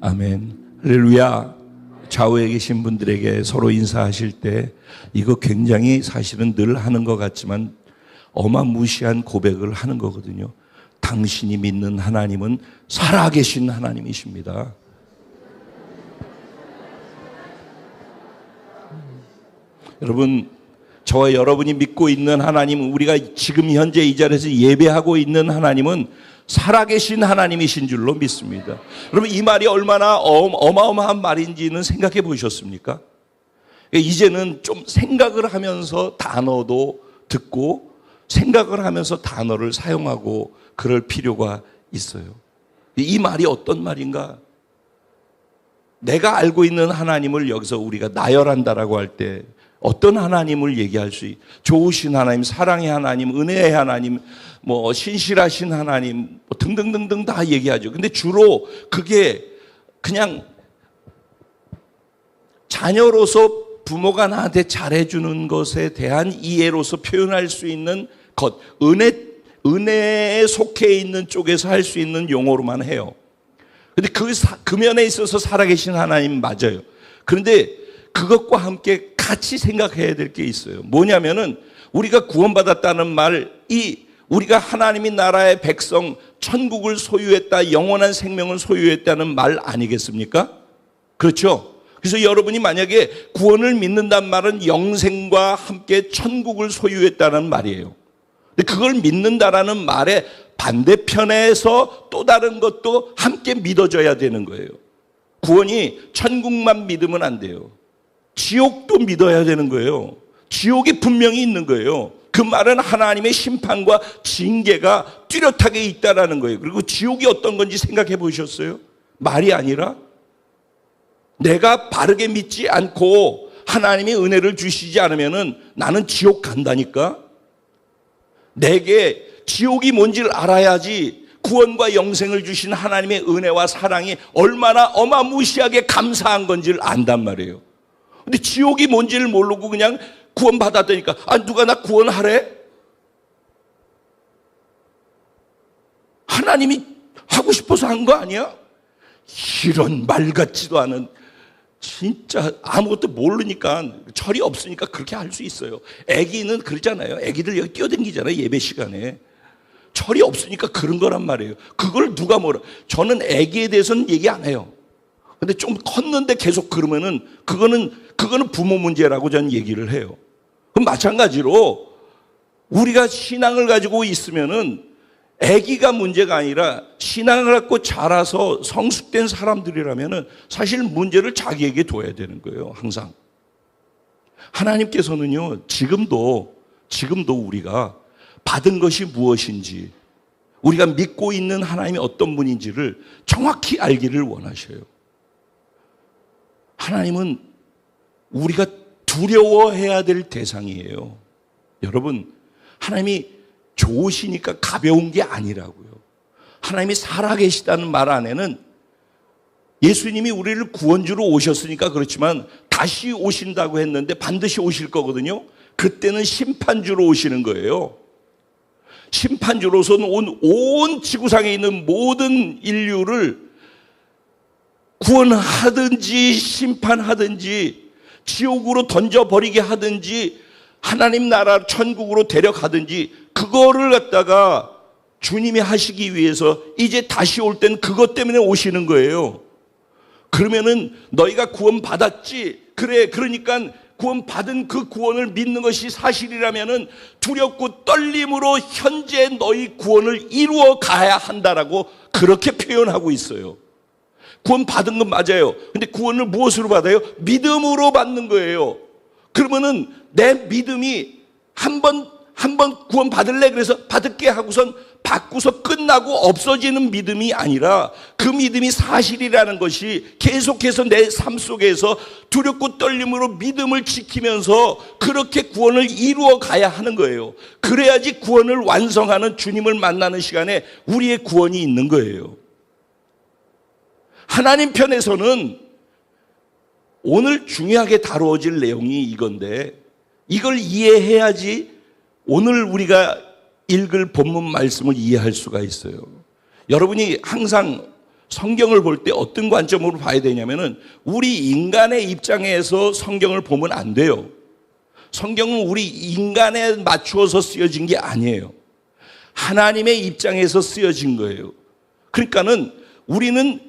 아멘. 할렐루야. 좌우에 계신 분들에게 서로 인사하실 때 이거 굉장히 사실은 늘 하는 것 같지만 어마무시한 고백을 하는 거거든요. 당신이 믿는 하나님은 살아계신 하나님이십니다. 여러분, 저와 여러분이 믿고 있는 하나님, 우리가 지금 현재 이 자리에서 예배하고 있는 하나님은 살아계신 하나님이신 줄로 믿습니다. 여러분, 이 말이 얼마나 어마어마한 말인지는 생각해 보셨습니까? 이제는 좀 생각을 하면서 단어도 듣고 생각을 하면서 단어를 사용하고 그럴 필요가 있어요. 이 말이 어떤 말인가? 내가 알고 있는 하나님을 여기서 우리가 나열한다라고 할 때 어떤 하나님을 얘기할 수 있어요? 좋으신 하나님, 사랑의 하나님, 은혜의 하나님, 신실하신 하나님 등등등등 다 얘기하죠. 근데 주로 그게 그냥 자녀로서 부모가 나한테 잘해주는 것에 대한 이해로서 표현할 수 있는 것, 은혜에 속해 있는 쪽에서 할 수 있는 용어로만 해요. 근데 그 면에 있어서 살아계신 하나님 맞아요. 그런데 그것과 함께 같이 생각해야 될 게 있어요. 뭐냐면은 우리가 구원받았다는 말이 우리가 하나님의 나라의 백성, 천국을 소유했다, 영원한 생명을 소유했다는 말 아니겠습니까? 그렇죠? 그래서 여러분이 만약에 구원을 믿는다는 말은 영생과 함께 천국을 소유했다는 말이에요. 근데 그걸 믿는다라는 말의 반대편에서 또 다른 것도 함께 믿어져야 되는 거예요. 구원이 천국만 믿으면 안 돼요. 지옥도 믿어야 되는 거예요. 지옥이 분명히 있는 거예요. 그 말은 하나님의 심판과 징계가 뚜렷하게 있다라는 거예요. 그리고 지옥이 어떤 건지 생각해 보셨어요? 말이 아니라 내가 바르게 믿지 않고 하나님이 은혜를 주시지 않으면은 나는 지옥 간다니까. 내게 지옥이 뭔지를 알아야지 구원과 영생을 주신 하나님의 은혜와 사랑이 얼마나 어마무시하게 감사한 건지를 안단 말이에요. 근데 지옥이 뭔지를 모르고 그냥 구원받았다니까. 누가 나 구원하래? 하나님이 하고 싶어서 한 거 아니야? 이런 말 같지도 않은, 진짜 아무것도 모르니까, 철이 없으니까 그렇게 할 수 있어요. 애기는 그러잖아요. 애기들 여기 뛰어다니잖아요, 예배 시간에. 철이 없으니까 그런 거란 말이에요. 그걸 누가 뭐라. 저는 애기에 대해서는 얘기 안 해요. 근데 좀 컸는데 계속 그러면은 그거는 부모 문제라고 저는 얘기를 해요. 그럼 마찬가지로 우리가 신앙을 가지고 있으면은 아기가 문제가 아니라 신앙을 갖고 자라서 성숙된 사람들이라면은 사실 문제를 자기에게 둬야 되는 거예요. 항상. 하나님께서는요, 지금도 우리가 받은 것이 무엇인지, 우리가 믿고 있는 하나님이 어떤 분인지를 정확히 알기를 원하셔요. 하나님은 우리가 두려워해야 될 대상이에요. 여러분, 하나님이 좋으시니까 가벼운 게 아니라고요. 하나님이 살아계시다는 말 안에는 예수님이 우리를 구원주로 오셨으니까 그렇지만 다시 오신다고 했는데 반드시 오실 거거든요. 그때는 심판주로 오시는 거예요. 심판주로서는 온 지구상에 있는 모든 인류를 구원하든지 심판하든지 지옥으로 던져버리게 하든지 하나님 나라 천국으로 데려가든지 그거를 갖다가 주님이 하시기 위해서 이제 다시 올 땐 그것 때문에 오시는 거예요. 그러면은 너희가 구원받았지? 그래, 그러니까 구원받은 그 구원을 믿는 것이 사실이라면은 두렵고 떨림으로 현재 너희 구원을 이루어 가야 한다라고 그렇게 표현하고 있어요. 구원받은 건 맞아요. 근데 구원을 무엇으로 받아요? 믿음으로 받는 거예요. 그러면은 내 믿음이 한 번 구원 받을래? 그래서 받을게 하고선 받고서 끝나고 없어지는 믿음이 아니라 그 믿음이 사실이라는 것이 계속해서 내 삶 속에서 두렵고 떨림으로 믿음을 지키면서 그렇게 구원을 이루어 가야 하는 거예요. 그래야지 구원을 완성하는 주님을 만나는 시간에 우리의 구원이 있는 거예요. 하나님 편에서는 오늘 중요하게 다루어질 내용이 이건데 이걸 이해해야지 오늘 우리가 읽을 본문 말씀을 이해할 수가 있어요. 여러분이 항상 성경을 볼 때 어떤 관점으로 봐야 되냐면은 우리 인간의 입장에서 성경을 보면 안 돼요. 성경은 우리 인간에 맞추어서 쓰여진 게 아니에요. 하나님의 입장에서 쓰여진 거예요. 그러니까는 우리는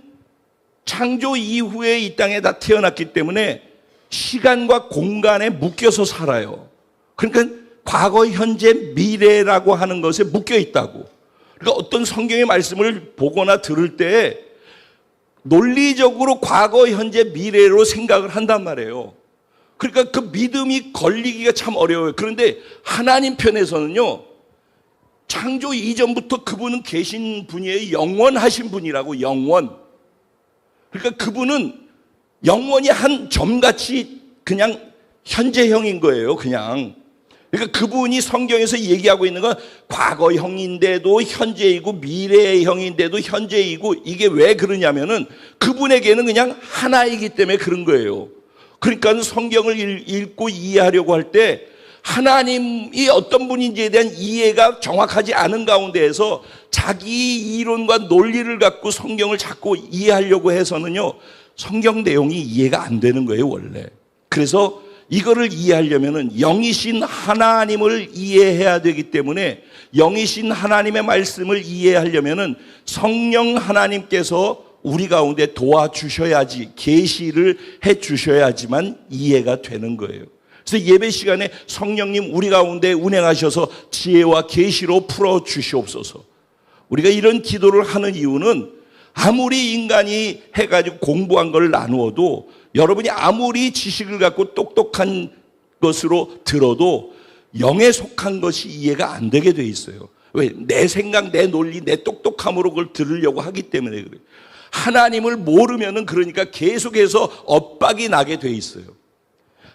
창조 이후에 이 땅에 다 태어났기 때문에 시간과 공간에 묶여서 살아요. 그러니까 과거, 현재, 미래라고 하는 것에 묶여 있다고. 그러니까 어떤 성경의 말씀을 보거나 들을 때 논리적으로 과거, 현재, 미래로 생각을 한단 말이에요. 그러니까 그 믿음이 걸리기가 참 어려워요. 그런데 하나님 편에서는요, 창조 이전부터 그분은 계신 분이에요. 영원하신 분이라고, 영원. 그러니까 그분은 영원히 한 점같이 그냥 현재형인 거예요, 그냥. 그러니까 그분이 성경에서 얘기하고 있는 건 과거형인데도 현재이고 미래형인데도 현재이고, 이게 왜 그러냐면은 그분에게는 그냥 하나이기 때문에 그런 거예요. 그러니까 성경을 읽고 이해하려고 할 때 하나님이 어떤 분인지에 대한 이해가 정확하지 않은 가운데에서 자기 이론과 논리를 갖고 성경을 자꾸 이해하려고 해서는요, 성경 내용이 이해가 안 되는 거예요, 원래. 그래서 이거를 이해하려면은 영이신 하나님을 이해해야 되기 때문에, 영이신 하나님의 말씀을 이해하려면은 성령 하나님께서 우리 가운데 도와주셔야지, 계시를 해 주셔야지만 이해가 되는 거예요. 그래서 예배 시간에 성령님 우리 가운데 운행하셔서 지혜와 계시로 풀어 주시옵소서. 우리가 이런 기도를 하는 이유는 아무리 인간이 해가지고 공부한 걸 나누어도, 여러분이 아무리 지식을 갖고 똑똑한 것으로 들어도 영에 속한 것이 이해가 안 되게 돼 있어요. 왜? 내 생각, 내 논리, 내 똑똑함으로 그걸 들으려고 하기 때문에 그래요. 하나님을 모르면은 그러니까 계속해서 엇박이 나게 돼 있어요.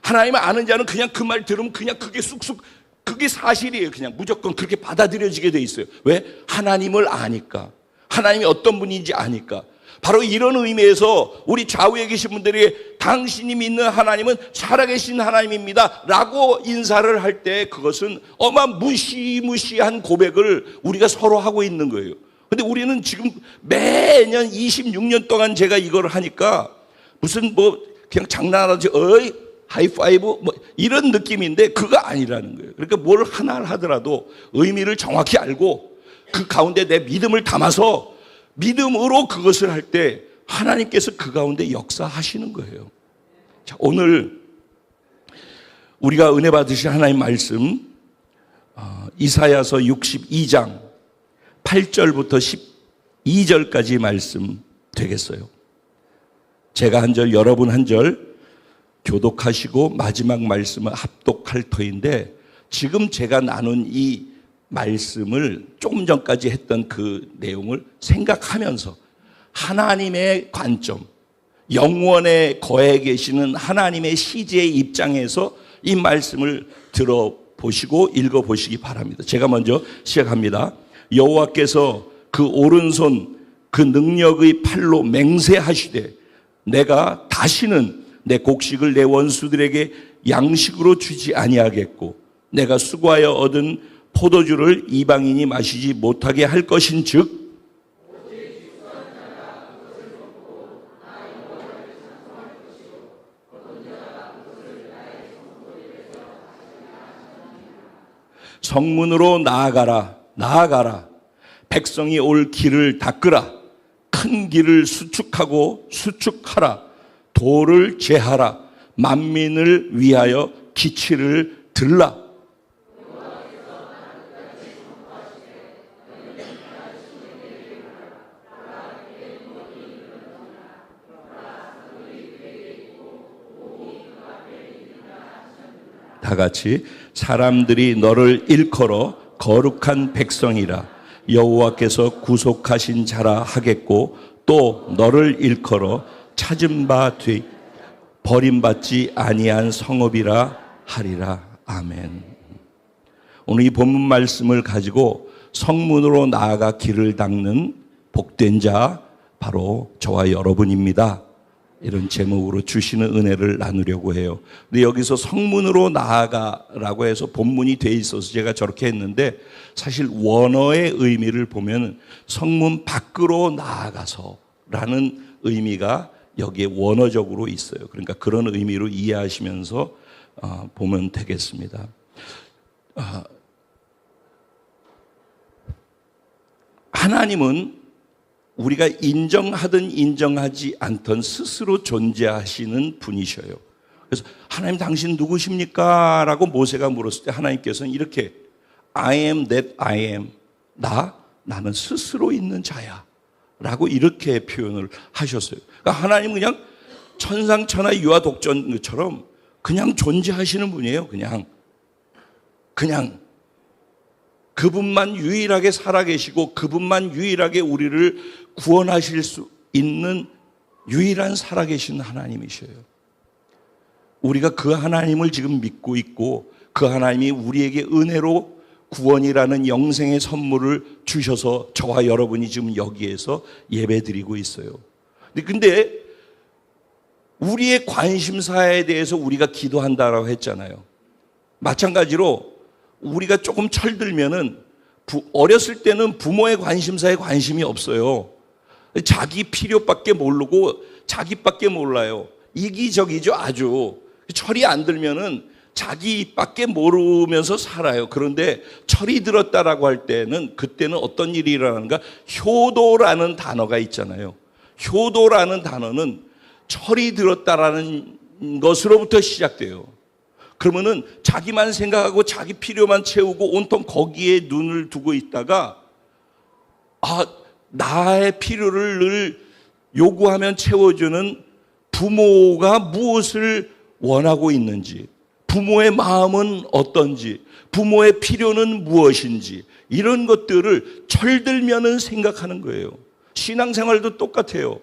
하나님을 아는 자는 그냥 그 말 들으면 그냥 그게 쑥쑥, 그게 사실이에요. 그냥 무조건 그렇게 받아들여지게 돼 있어요. 왜? 하나님을 아니까. 하나님이 어떤 분인지 아니까. 바로 이런 의미에서 우리 좌우에 계신 분들에게 당신이 믿는 하나님은 살아계신 하나님입니다 라고 인사를 할 때 그것은 무시무시한 고백을 우리가 서로 하고 있는 거예요. 근데 우리는 지금 매년 26년 동안 제가 이걸 하니까 무슨 그냥 장난하듯이 하이파이브 이런 느낌인데 그거 아니라는 거예요. 그러니까 뭘 하나를 하더라도 의미를 정확히 알고 그 가운데 내 믿음을 담아서 믿음으로 그것을 할 때 하나님께서 그 가운데 역사하시는 거예요. 자, 오늘 우리가 은혜 받으신 하나님 말씀, 이사야서 62장 8절부터 12절까지 말씀 되겠어요. 제가 한 절, 여러분 한 절 교독하시고 마지막 말씀은 합독할 터인데, 지금 제가 나눈 이 말씀을 조금 전까지 했던 그 내용을 생각하면서 하나님의 관점, 영원에 거해 계시는 하나님의 시제의 입장에서 이 말씀을 들어보시고 읽어보시기 바랍니다. 제가 먼저 시작합니다. 여호와께서 그 오른손 그 능력의 팔로 맹세하시되 내가 다시는 내 곡식을 내 원수들에게 양식으로 주지 아니하겠고 내가 수고하여 얻은 포도주를 이방인이 마시지 못하게 할 것인즉 성문으로 나아가라. 백성이 올 길을 닦으라. 큰 길을 수축하라. 도를 제하라. 만민을 위하여 기치를 들라. 다 같이 사람들이 너를 일컬어 거룩한 백성이라 여호와께서 구속하신 자라 하겠고 또 너를 일컬어 찾은 바 뒤 버림받지 아니한 성읍이라 하리라. 아멘. 오늘 이 본문 말씀을 가지고 성문으로 나아가 길을 닦는 복된 자 바로 저와 여러분입니다. 이런 제목으로 주시는 은혜를 나누려고 해요. 근데 여기서 성문으로 나아가라고 해서 본문이 돼 있어서 제가 저렇게 했는데 사실 원어의 의미를 보면 성문 밖으로 나아가서 의미가 여기에 원어적으로 있어요. 그러니까 그런 의미로 이해하시면서 보면 되겠습니다. 하나님은 우리가 인정하든 인정하지 않든 스스로 존재하시는 분이셔요. 그래서 하나님 당신 누구십니까? 라고 모세가 물었을 때 하나님께서는 이렇게 I am that I am. 나는 스스로 있는 자야. 라고 이렇게 표현을 하셨어요. 그러니까 하나님은 그냥 천상천하 유아독존처럼 그냥 존재하시는 분이에요. 그냥 그분만 유일하게 살아계시고 그분만 유일하게 우리를 구원하실 수 있는 유일한 살아계신 하나님이셔요. 우리가 그 하나님을 지금 믿고 있고 그 하나님이 우리에게 은혜로 구원이라는 영생의 선물을 주셔서 저와 여러분이 지금 여기에서 예배드리고 있어요. 근데 우리의 관심사에 대해서 우리가 기도한다라고 했잖아요. 마찬가지로 우리가 조금 철들면은 어렸을 때는 부모의 관심사에 관심이 없어요. 자기 필요밖에 모르고 자기밖에 몰라요. 이기적이죠, 아주. 철이 안 들면은 자기밖에 모르면서 살아요. 그런데 철이 들었다라고 할 때는 그때는 어떤 일이 일어나는가? 효도라는 단어가 있잖아요. 효도라는 단어는 철이 들었다라는 것으로부터 시작돼요. 그러면은 자기만 생각하고 자기 필요만 채우고 온통 거기에 눈을 두고 있다가 나의 필요를 늘 요구하면 채워주는 부모가 무엇을 원하고 있는지, 부모의 마음은 어떤지, 부모의 필요는 무엇인지 이런 것들을 철들면은 생각하는 거예요. 신앙생활도 똑같아요.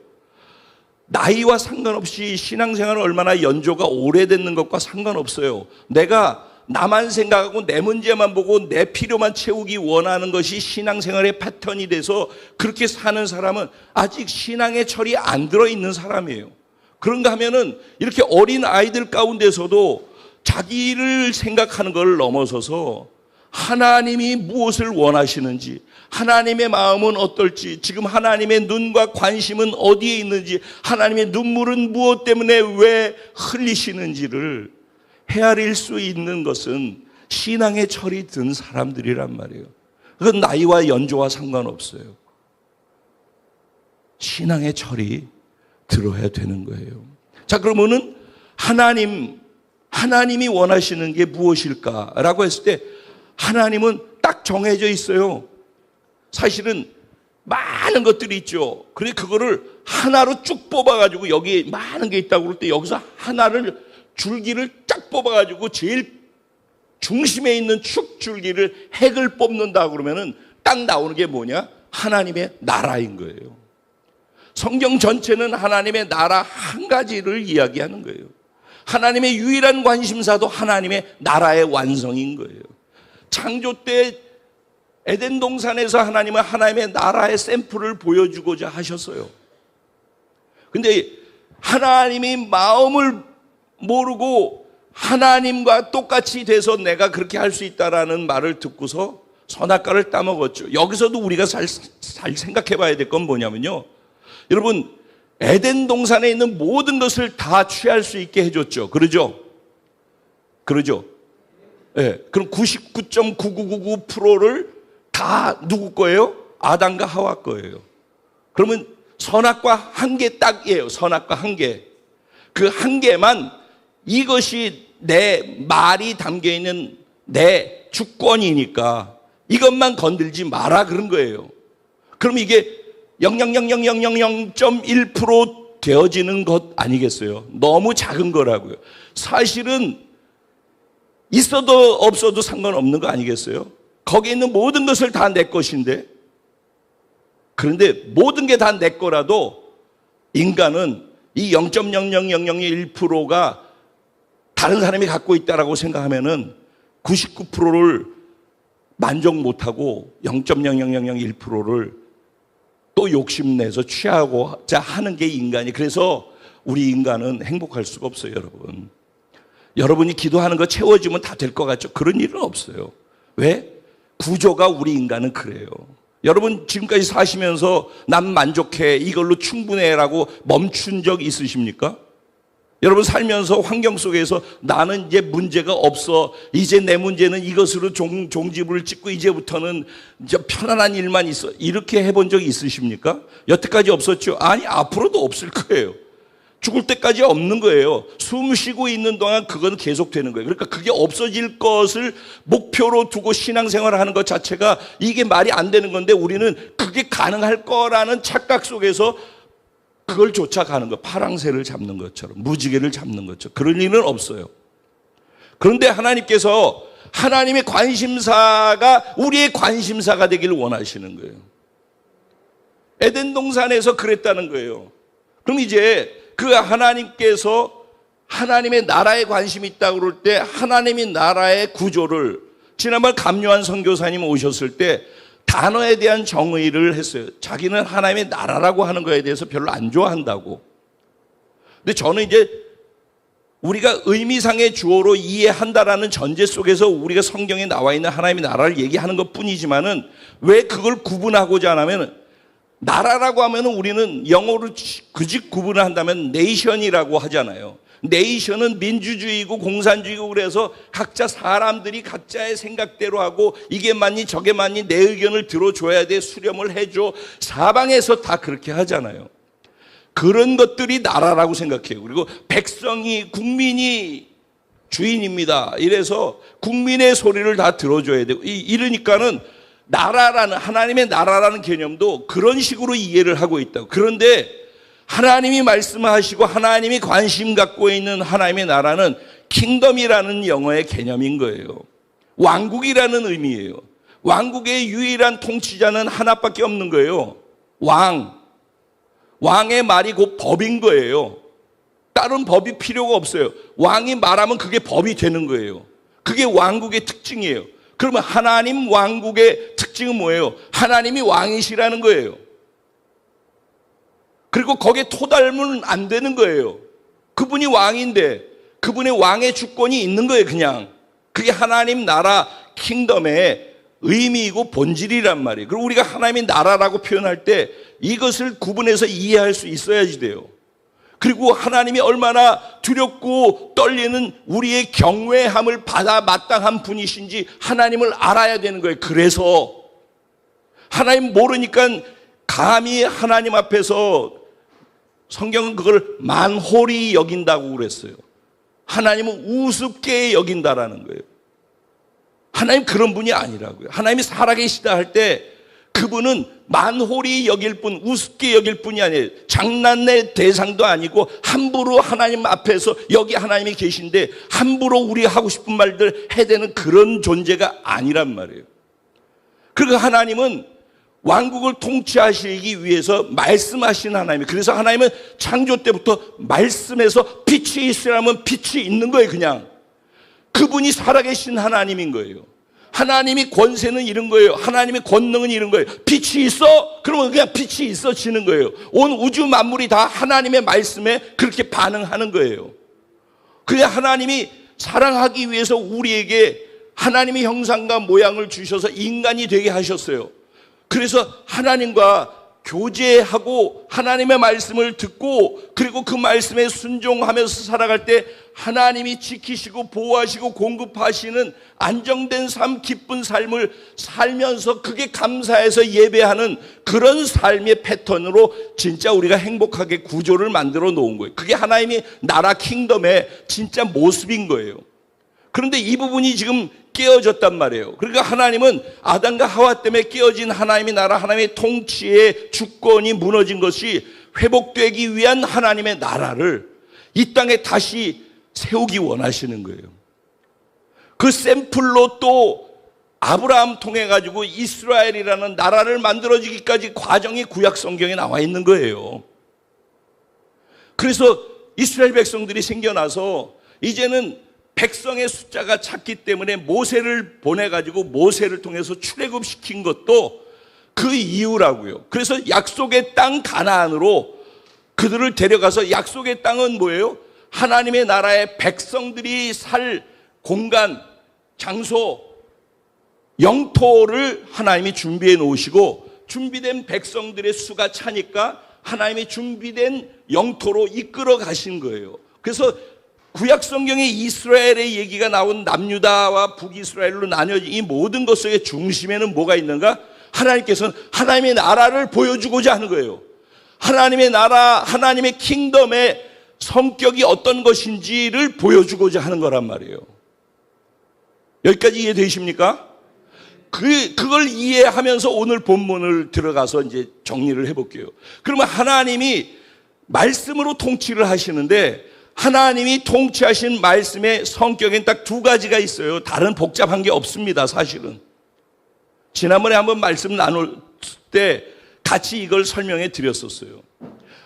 나이와 상관없이 신앙생활은 얼마나 연조가 오래됐는 것과 상관없어요. 내가 나만 생각하고 내 문제만 보고 내 필요만 채우기 원하는 것이 신앙생활의 패턴이 돼서 그렇게 사는 사람은 아직 신앙의 철이 안 들어있는 사람이에요. 그런가 하면은 이렇게 어린 아이들 가운데서도 자기를 생각하는 걸 넘어서서 하나님이 무엇을 원하시는지, 하나님의 마음은 어떨지, 지금 하나님의 눈과 관심은 어디에 있는지, 하나님의 눈물은 무엇 때문에 왜 흘리시는지를 헤아릴 수 있는 것은 신앙의 철이 든 사람들이란 말이에요. 그건 나이와 연조와 상관없어요. 신앙의 철이 들어야 되는 거예요. 자, 그러면은 하나님이 원하시는 게 무엇일까라고 했을 때 하나님은 딱 정해져 있어요. 사실은 많은 것들이 있죠. 그래 그거를 하나로 쭉 뽑아가지고 여기에 많은 게 있다고 그럴 때 여기서 하나를 줄기를 쫙 뽑아가지고 제일 중심에 있는 축 줄기를 핵을 뽑는다 그러면은 딱 나오는 게 뭐냐? 하나님의 나라인 거예요. 성경 전체는 하나님의 나라 한 가지를 이야기하는 거예요. 하나님의 유일한 관심사도 하나님의 나라의 완성인 거예요. 창조 때 에덴 동산에서 하나님은 하나님의 나라의 샘플을 보여주고자 하셨어요. 근데 하나님이 마음을 모르고 하나님과 똑같이 돼서 내가 그렇게 할 수 있다라는 말을 듣고서 선악과를 따먹었죠. 여기서도 우리가 잘 생각해 봐야 될 건 뭐냐면요. 여러분, 에덴 동산에 있는 모든 것을 다 취할 수 있게 해줬죠. 그러죠? 네, 그럼 99.9999%를 다 누구 거예요? 아담과 하와 거예요. 그러면 선악과 한 개 딱이에요. 선악과 한 개. 그 한 개만 이것이 내 말이 담겨있는 내 주권이니까 이것만 건들지 마라 그런 거예요. 그럼 이게 0.00000.1% 되어지는 것 아니겠어요? 너무 작은 거라고요. 사실은 있어도 없어도 상관없는 거 아니겠어요? 거기에 있는 모든 것을 다 내 것인데, 그런데 모든 게 다 내 거라도 인간은 이 0.00001%가 다른 사람이 갖고 있다라고 생각하면은 99%를 만족 못하고 0.00001%를 또 욕심내서 취하고자 하는 게 인간이. 그래서 우리 인간은 행복할 수가 없어요, 여러분. 여러분이 기도하는 거 채워주면 다 될 것 같죠? 그런 일은 없어요. 왜? 구조가 우리 인간은 그래요. 여러분 지금까지 사시면서 난 만족해, 이걸로 충분해라고 멈춘 적 있으십니까? 여러분 살면서 환경 속에서 나는 이제 문제가 없어, 이제 내 문제는 이것으로 종지부를 찍고 이제부터는 이제 편안한 일만 있어, 이렇게 해본 적이 있으십니까? 여태까지 없었죠? 아니, 앞으로도 없을 거예요. 죽을 때까지 없는 거예요. 숨 쉬고 있는 동안 그건 계속 되는 거예요. 그러니까 그게 없어질 것을 목표로 두고 신앙생활을 하는 것 자체가 이게 말이 안 되는 건데, 우리는 그게 가능할 거라는 착각 속에서 그걸 쫓아가는 거, 파랑새를 잡는 것처럼, 무지개를 잡는 것처럼. 그럴 일은 없어요. 그런데 하나님께서 하나님의 관심사가 우리의 관심사가 되기를 원하시는 거예요. 에덴 동산에서 그랬다는 거예요. 그럼 이제 그 하나님께서 하나님의 나라에 관심이 있다고 그럴 때 하나님의 나라의 구조를, 지난번 감요한 선교사님 오셨을 때 단어에 대한 정의를 했어요. 자기는 하나님의 나라라고 하는 거에 대해서 별로 안 좋아한다고. 근데 저는 이제 우리가 의미상의 주어로 이해한다라는 전제 속에서 우리가 성경에 나와 있는 하나님의 나라를 얘기하는 것 뿐이지만은, 왜 그걸 구분하고자 하냐면, 나라라고 하면 우리는 영어로 그집 구분을 한다면 네이션이라고 하잖아요. 네이션은 민주주의고 공산주의고, 그래서 각자 사람들이 각자의 생각대로 하고, 이게 맞니 저게 맞니, 내 의견을 들어줘야 돼, 수렴을 해줘, 사방에서 다 그렇게 하잖아요. 그런 것들이 나라라고 생각해요. 그리고 백성이, 국민이 주인입니다. 이래서 국민의 소리를 다 들어줘야 되고, 이러니까는 나라라는, 하나님의 나라라는 개념도 그런 식으로 이해를 하고 있다고. 그런데 하나님이 말씀하시고 하나님이 관심 갖고 있는 하나님의 나라는 킹덤이라는 영어의 개념인 거예요. 왕국이라는 의미예요. 왕국의 유일한 통치자는 하나밖에 없는 거예요. 왕의 말이 곧 법인 거예요. 다른 법이 필요가 없어요. 왕이 말하면 그게 법이 되는 거예요. 그게 왕국의 특징이에요. 그러면 하나님 왕국의 특징은 뭐예요? 하나님이 왕이시라는 거예요. 그리고 거기에 토달면 안 되는 거예요. 그분이 왕인데 그분의 왕의 주권이 있는 거예요, 그냥. 그게 하나님 나라 킹덤의 의미이고 본질이란 말이에요. 그리고 우리가 하나님의 나라라고 표현할 때 이것을 구분해서 이해할 수 있어야지 돼요. 그리고 하나님이 얼마나 두렵고 떨리는 우리의 경외함을 받아 마땅한 분이신지 하나님을 알아야 되는 거예요. 그래서 하나님 모르니까 감히 하나님 앞에서, 성경은 그걸 만홀히 여긴다고 그랬어요. 하나님은 우습게 여긴다라는 거예요. 하나님 그런 분이 아니라고요. 하나님이 살아계시다 할 때 그분은 만홀히 여길 뿐, 우습게 여길 뿐이 아니에요. 장난의 대상도 아니고 함부로 하나님 앞에서, 여기 하나님이 계신데 함부로 우리 하고 싶은 말들 해대는 그런 존재가 아니란 말이에요. 그리고 하나님은 왕국을 통치하시기 위해서 말씀하신 하나님이에요. 그래서 하나님은 창조 때부터 말씀에서 빛이 있으라면 빛이 있는 거예요, 그냥. 그분이 살아계신 하나님인 거예요. 하나님이 권세는 이런 거예요. 하나님의 권능은 이런 거예요. 빛이 있어? 그러면 그냥 빛이 있어지는 거예요. 온 우주 만물이 다 하나님의 말씀에 그렇게 반응하는 거예요. 그래, 하나님이 사랑하기 위해서 우리에게 하나님의 형상과 모양을 주셔서 인간이 되게 하셨어요. 그래서 하나님과 교제하고 하나님의 말씀을 듣고, 그리고 그 말씀에 순종하면서 살아갈 때 하나님이 지키시고 보호하시고 공급하시는 안정된 삶, 기쁜 삶을 살면서 그게 감사해서 예배하는 그런 삶의 패턴으로 진짜 우리가 행복하게 구조를 만들어 놓은 거예요. 그게 하나님의 나라 킹덤의 진짜 모습인 거예요. 그런데 이 부분이 지금 깨어졌단 말이에요. 그러니까 하나님은 아담과 하와 때문에 깨어진 하나님의 나라, 하나님의 통치의 주권이 무너진 것이 회복되기 위한 하나님의 나라를 이 땅에 다시 세우기 원하시는 거예요. 그 샘플로 또 아브라함 통해 가지고 이스라엘이라는 나라를 만들어지기까지 과정이 구약 성경에 나와 있는 거예요. 그래서 이스라엘 백성들이 생겨나서 이제는 백성의 숫자가 작기 때문에 모세를 보내가지고 모세를 통해서 출애굽시킨 것도 그 이유라고요. 그래서 약속의 땅 가나안으로 그들을 데려가서, 약속의 땅은 뭐예요? 하나님의 나라의 백성들이 살 공간, 장소, 영토를 하나님이 준비해 놓으시고 준비된 백성들의 수가 차니까 하나님의 준비된 영토로 이끌어 가신 거예요. 그래서 구약 성경에 이스라엘의 얘기가 나온 남유다와 북이스라엘로 나뉘어진 이 모든 것의 중심에는 뭐가 있는가? 하나님께서는 하나님의 나라를 보여주고자 하는 거예요. 하나님의 나라, 하나님의 킹덤의 성격이 어떤 것인지를 보여주고자 하는 거란 말이에요. 여기까지 이해되십니까? 그걸 이해하면서 오늘 본문을 들어가서 이제 정리를 해볼게요. 그러면 하나님이 말씀으로 통치를 하시는데 하나님이 통치하신 말씀의 성격엔 딱 두 가지가 있어요. 다른 복잡한 게 없습니다, 사실은. 지난번에 한번 말씀 나눌 때 같이 이걸 설명해 드렸었어요.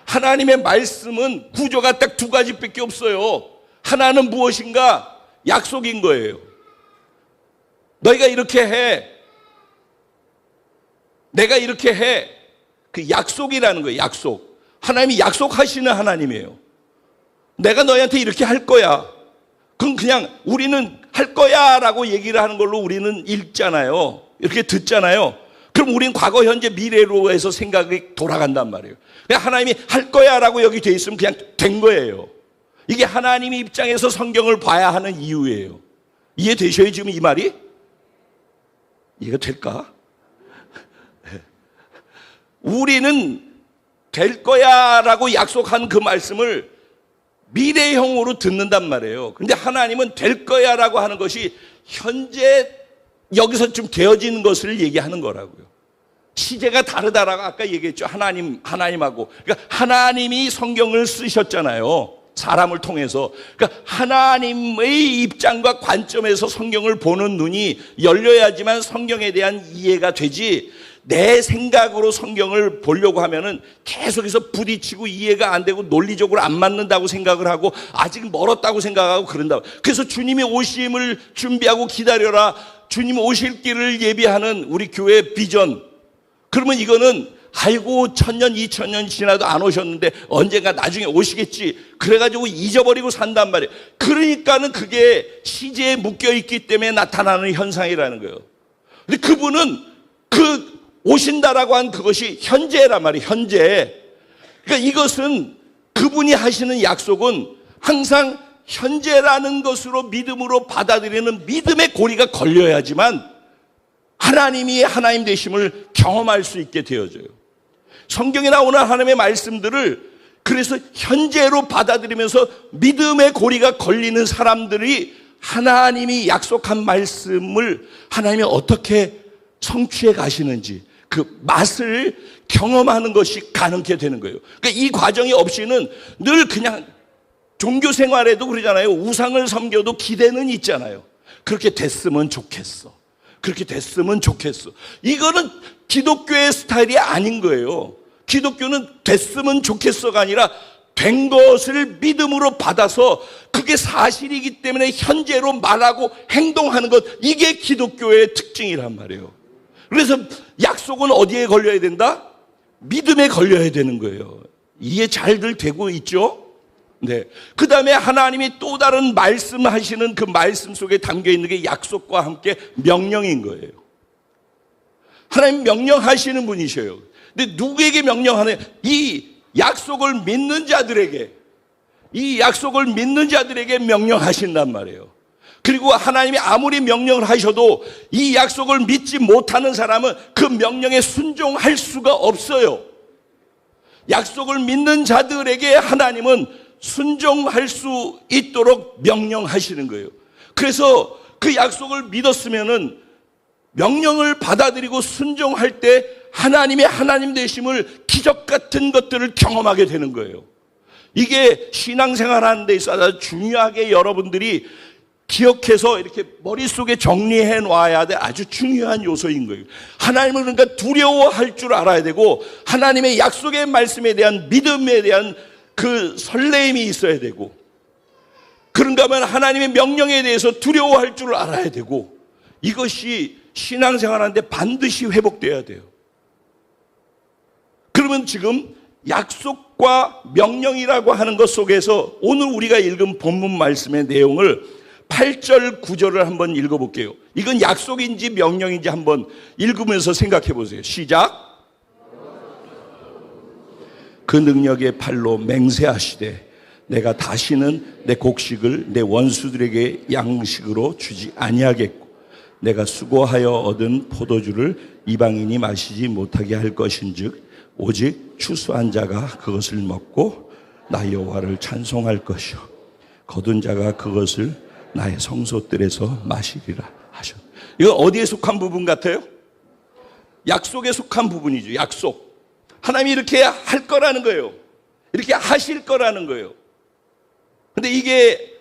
하나님의 말씀은 구조가 딱 두 가지밖에 없어요. 하나는 무엇인가? 약속인 거예요. 너희가 이렇게 해. 내가 이렇게 해. 그 약속이라는 거예요. 약속. 하나님이 약속하시는 하나님이에요. 내가 너희한테 이렇게 할 거야. 그럼 그냥 우리는 할 거야 라고 얘기를 하는 걸로 우리는 읽잖아요. 이렇게 듣잖아요. 그럼 우린 과거, 현재, 미래로 해서 생각이 돌아간단 말이에요. 그냥 하나님이 할 거야 라고 여기 돼 있으면 그냥 된 거예요. 이게 하나님의 입장에서 성경을 봐야 하는 이유예요. 이해되셔요, 지금 이 말이? 이해가 될까? 우리는 될 거야 라고 약속한 그 말씀을 미래형으로 듣는단 말이에요. 근데 하나님은 될 거야 라고 하는 것이 현재 여기서 좀 되어지는 것을 얘기하는 거라고요. 시제가 다르다라고 아까 얘기했죠. 하나님하고. 그러니까 하나님이 성경을 쓰셨잖아요. 사람을 통해서. 그러니까 하나님의 입장과 관점에서 성경을 보는 눈이 열려야지만 성경에 대한 이해가 되지, 내 생각으로 성경을 보려고 하면은 계속해서 부딪히고 이해가 안 되고 논리적으로 안 맞는다고 생각을 하고 아직 멀었다고 생각하고 그런다. 그래서 주님이 오심을 준비하고 기다려라. 주님 오실 길을 예비하는 우리 교회 비전. 그러면 이거는 아이고 1000년 2000년 지나도 안 오셨는데 언젠가 나중에 오시겠지. 그래가지고 잊어버리고 산단 말이에요. 그러니까는 그게 시제에 묶여있기 때문에 나타나는 현상이라는 거예요. 근데 그분은 그 오신다라고 한 그것이 현재란 말이에요. 현재. 그러니까 이것은 그분이 하시는 약속은 항상 현재라는 것으로 믿음으로 받아들이는 믿음의 고리가 걸려야지만 하나님이 하나님 되심을 경험할 수 있게 되어져요. 성경에 나오는 하나님의 말씀들을 그래서 현재로 받아들이면서 믿음의 고리가 걸리는 사람들이 하나님이 약속한 말씀을 하나님이 어떻게 성취해 가시는지 그 맛을 경험하는 것이 가능하게 되는 거예요. 그러니까 이 과정이 없이는 늘 그냥 종교 생활에도 그러잖아요. 우상을 섬겨도 기대는 있잖아요. 그렇게 됐으면 좋겠어. 그렇게 됐으면 좋겠어. 이거는 기독교의 스타일이 아닌 거예요. 기독교는 됐으면 좋겠어가 아니라 된 것을 믿음으로 받아서 그게 사실이기 때문에 현재로 말하고 행동하는 것, 이게 기독교의 특징이란 말이에요. 그래서 약속은 어디에 걸려야 된다? 믿음에 걸려야 되는 거예요. 이해 잘들 되고 있죠? 네. 그 다음에 하나님이 또 다른 말씀하시는 그 말씀 속에 담겨 있는 게 약속과 함께 명령인 거예요. 하나님 명령하시는 분이셔요. 근데 누구에게 명령하는? 이 약속을 믿는 자들에게, 이 약속을 믿는 자들에게 명령하신단 말이에요. 그리고 하나님이 아무리 명령을 하셔도 이 약속을 믿지 못하는 사람은 그 명령에 순종할 수가 없어요. 약속을 믿는 자들에게 하나님은 순종할 수 있도록 명령하시는 거예요. 그래서 그 약속을 믿었으면은 명령을 받아들이고 순종할 때 하나님의 하나님 되심을 기적 같은 것들을 경험하게 되는 거예요. 이게 신앙생활 하는 데 있어서 아주 중요하게 여러분들이 기억해서 이렇게 머릿속에 정리해 놔야 될 아주 중요한 요소인 거예요. 하나님을 그러니까 두려워할 줄 알아야 되고 하나님의 약속의 말씀에 대한 믿음에 대한 그 설레임이 있어야 되고, 그런가 하면 하나님의 명령에 대해서 두려워할 줄 알아야 되고, 이것이 신앙생활하는데 반드시 회복돼야 돼요. 그러면 지금 약속과 명령이라고 하는 것 속에서 오늘 우리가 읽은 본문 말씀의 내용을 8절 9절을 한번 읽어볼게요. 이건 약속인지 명령인지 한번 읽으면서 생각해 보세요. 시작. 그 능력의 팔로 맹세하시되 내가 다시는 내 곡식을 내 원수들에게 양식으로 주지 아니하겠고 내가 수고하여 얻은 포도주를 이방인이 마시지 못하게 할 것인즉 오직 추수한 자가 그것을 먹고 나 여호와를 찬송할 것이요 거둔 자가 그것을 나의 성소들에서 마시리라 하셨. 이거 어디에 속한 부분 같아요? 약속에 속한 부분이죠. 약속. 하나님이 이렇게 할 거라는 거예요. 이렇게 하실 거라는 거예요. 근데 이게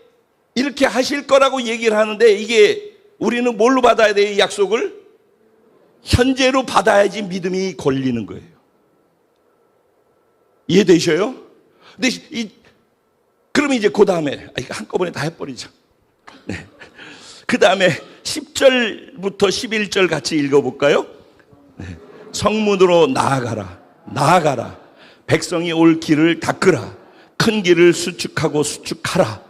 이렇게 하실 거라고 얘기를 하는데 이게 우리는 뭘로 받아야 돼요? 이 약속을? 현재로 받아야지 믿음이 걸리는 거예요. 이해되셔요? 근데 그러면 이제 그 다음에 한꺼번에 다 해버리죠. 네. 그 다음에 10절부터 11절 같이 읽어볼까요? 네. 성문으로 나아가라. 백성이 올 길을 닦으라. 큰 길을 수축하라.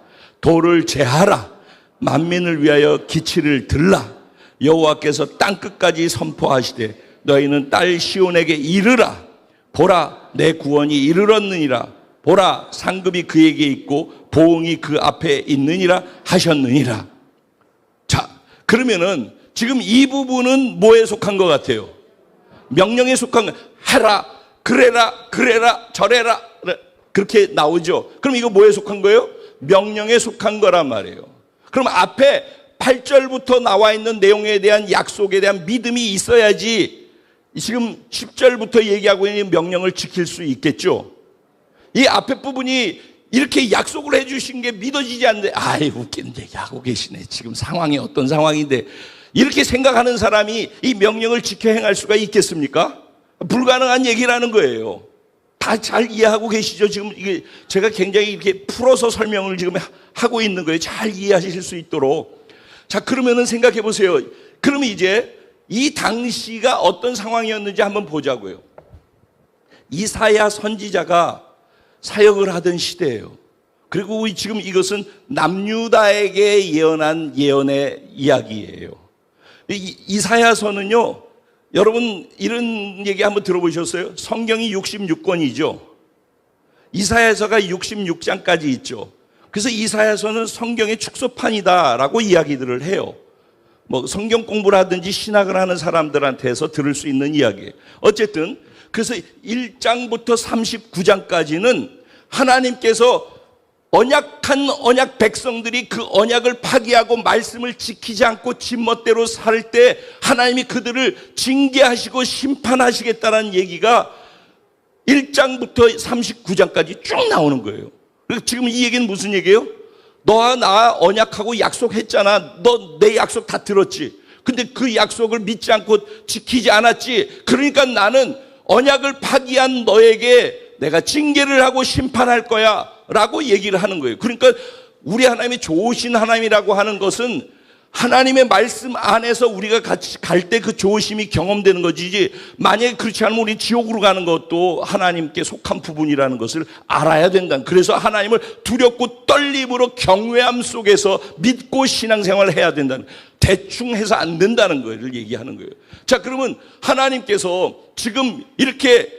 돌을 제하라. 만민을 위하여 기치를 들라. 여호와께서 땅끝까지 선포하시되 너희는 딸 시온에게 이르라. 보라 내 구원이 이르렀느니라. 보라 상급이 그에게 있고 보응이 그 앞에 있느니라 하셨느니라. 자, 그러면은 지금 이 부분은 뭐에 속한 것 같아요? 명령에 속한 거. 해라, 그래라, 저래라. 그렇게 나오죠. 그럼 이거 뭐에 속한 거예요? 명령에 속한 거란 말이에요. 그럼 앞에 8절부터 나와 있는 내용에 대한 약속에 대한 믿음이 있어야지 지금 10절부터 얘기하고 있는 명령을 지킬 수 있겠죠. 이 앞에 부분이 이렇게 약속을 해주신 게 믿어지지 않는데 아이 웃긴 얘기하고 계시네. 지금 상황이 어떤 상황인데 이렇게 생각하는 사람이 이 명령을 지켜 행할 수가 있겠습니까? 불가능한 얘기라는 거예요. 다 잘 이해하고 계시죠? 지금 이게 제가 굉장히 이렇게 풀어서 설명을 지금 하고 있는 거예요. 잘 이해하실 수 있도록. 자, 그러면은 생각해 보세요. 그러면 이제 이 당시가 어떤 상황이었는지 한번 보자고요. 이사야 선지자가 사역을 하던 시대예요. 그리고 지금 이것은 남유다에게 예언한 예언의 이야기예요. 이사야서는요, 여러분 이런 얘기 한번 들어보셨어요? 성경이 66권이죠. 이사야서가 66장까지 있죠. 그래서 이사야서는 성경의 축소판이다라고 이야기들을 해요. 뭐 성경 공부를 하든지 신학을 하는 사람들한테서 들을 수 있는 이야기예요. 어쨌든 그래서 1장부터 39장까지는 하나님께서 언약한 언약 백성들이 그 언약을 파기하고 말씀을 지키지 않고 지멋대로 살 때 하나님이 그들을 징계하시고 심판하시겠다는 얘기가 1장부터 39장까지 쭉 나오는 거예요. 그래서 지금 이 얘기는 무슨 얘기예요? 너와 나 언약하고 약속했잖아. 너 내 약속 다 들었지. 근데 그 약속을 믿지 않고 지키지 않았지. 그러니까 나는 언약을 파기한 너에게 내가 징계를 하고 심판할 거야 라고 얘기를 하는 거예요. 그러니까 우리 하나님이 좋으신 하나님이라고 하는 것은 하나님의 말씀 안에서 우리가 같이 갈 때 그 좋으심이 경험되는 거지, 만약에 그렇지 않으면 우리 지옥으로 가는 것도 하나님께 속한 부분이라는 것을 알아야 된다. 그래서 하나님을 두렵고 떨림으로 경외함 속에서 믿고 신앙생활을 해야 된다는, 대충 해서 안 된다는 거를 얘기하는 거예요. 자, 그러면 하나님께서 지금 이렇게